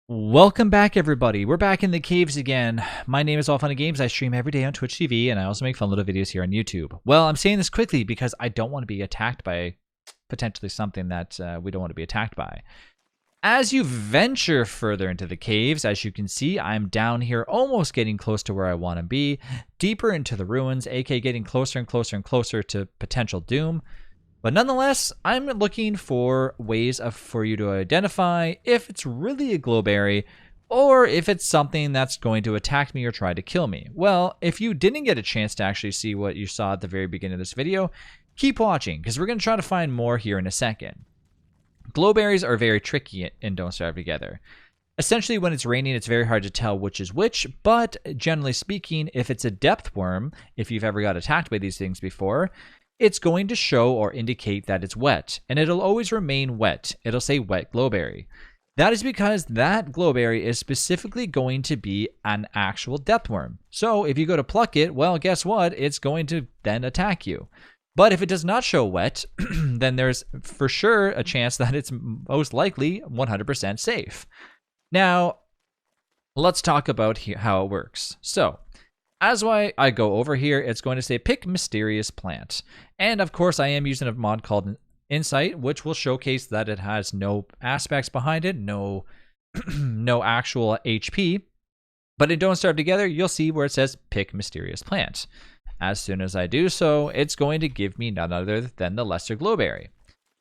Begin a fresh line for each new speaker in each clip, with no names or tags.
Welcome back, everybody. We're back in the caves again. My name is All Fun and Games. I stream every day on Twitch TV, and I also make fun little videos here on YouTube. Well, I'm saying this quickly because I don't want to be attacked by potentially something that we don't want to be attacked by. As you venture further into the caves, as you can see, I'm down here almost getting close to where I want to be, deeper into the ruins, aka getting closer and closer and closer to potential doom. But nonetheless, I'm looking for ways for you to identify if it's really a glowberry or if it's something that's going to attack me or try to kill me. Well, if you didn't get a chance to actually see what you saw at the very beginning of this video, keep watching because we're going to try to find more here in a second. Glowberries are very tricky in Don't Starve Together. Essentially, when it's raining, it's very hard to tell which is which, but generally speaking, if it's a depth worm, if you've ever got attacked by these things before, it's going to show or indicate that it's wet, and it'll always remain wet. It'll say wet glowberry. That is because that glowberry is specifically going to be an actual depth worm. So if you go to pluck it, well, guess what? It's going to then attack you. But if it does not show wet, then there's for sure a chance that it's most likely 100% safe. Now, let's talk about how it works. So, as I go over here, it's going to say pick mysterious plant. And of course, I am using a mod called Insight, which will showcase that it has no aspects behind it, no actual HP. But in Don't Starve Together, you'll see where it says pick mysterious plant. As soon as I do so, it's going to give me none other than the lesser glowberry.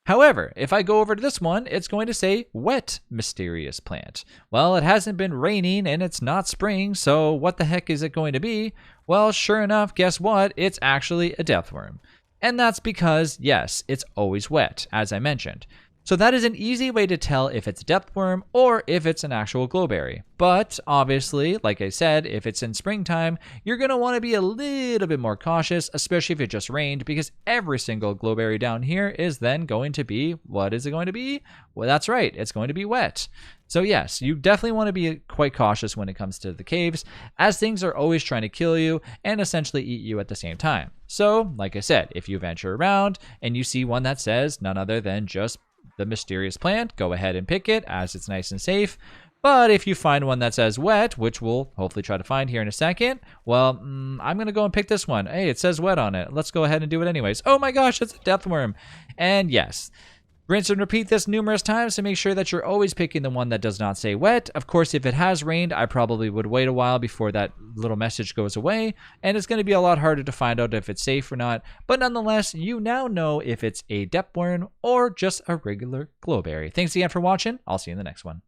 However, if I go over to this one, it's going to say wet mysterious plant. Well, it hasn't been raining and it's not spring, so what the heck is it going to be? Well, sure enough, guess what? It's actually a death worm. And that's because, yes, it's always wet, as I mentioned. So that is an easy way to tell if it's a depth worm or if it's an actual glowberry. But obviously, like I said, if it's in springtime, you're going to want to be a little bit more cautious, especially if it just rained, because every single glowberry down here is then going to be, what is it going to be? Well, that's right, it's going to be wet. So yes, you definitely want to be quite cautious when it comes to the caves, as things are always trying to kill you and essentially eat you at the same time. So, like I said, if you venture around and you see one that says none other than just the mysterious plant, go ahead and pick it as it's nice and safe. But if you find one that says wet, which we'll hopefully try to find here in a second, well, I'm going to go and pick this one. Hey, it says wet on it. Let's go ahead and do it anyways. Oh my gosh, it's a depth worm. And yes, rinse and repeat this numerous times to make sure that you're always picking the one that does not say wet. Of course, if it has rained, I probably would wait a while before that little message goes away, and it's going to be a lot harder to find out if it's safe or not. But nonetheless, you now know if it's a depth worm or just a regular glowberry. Thanks again for watching. I'll see you in the next one.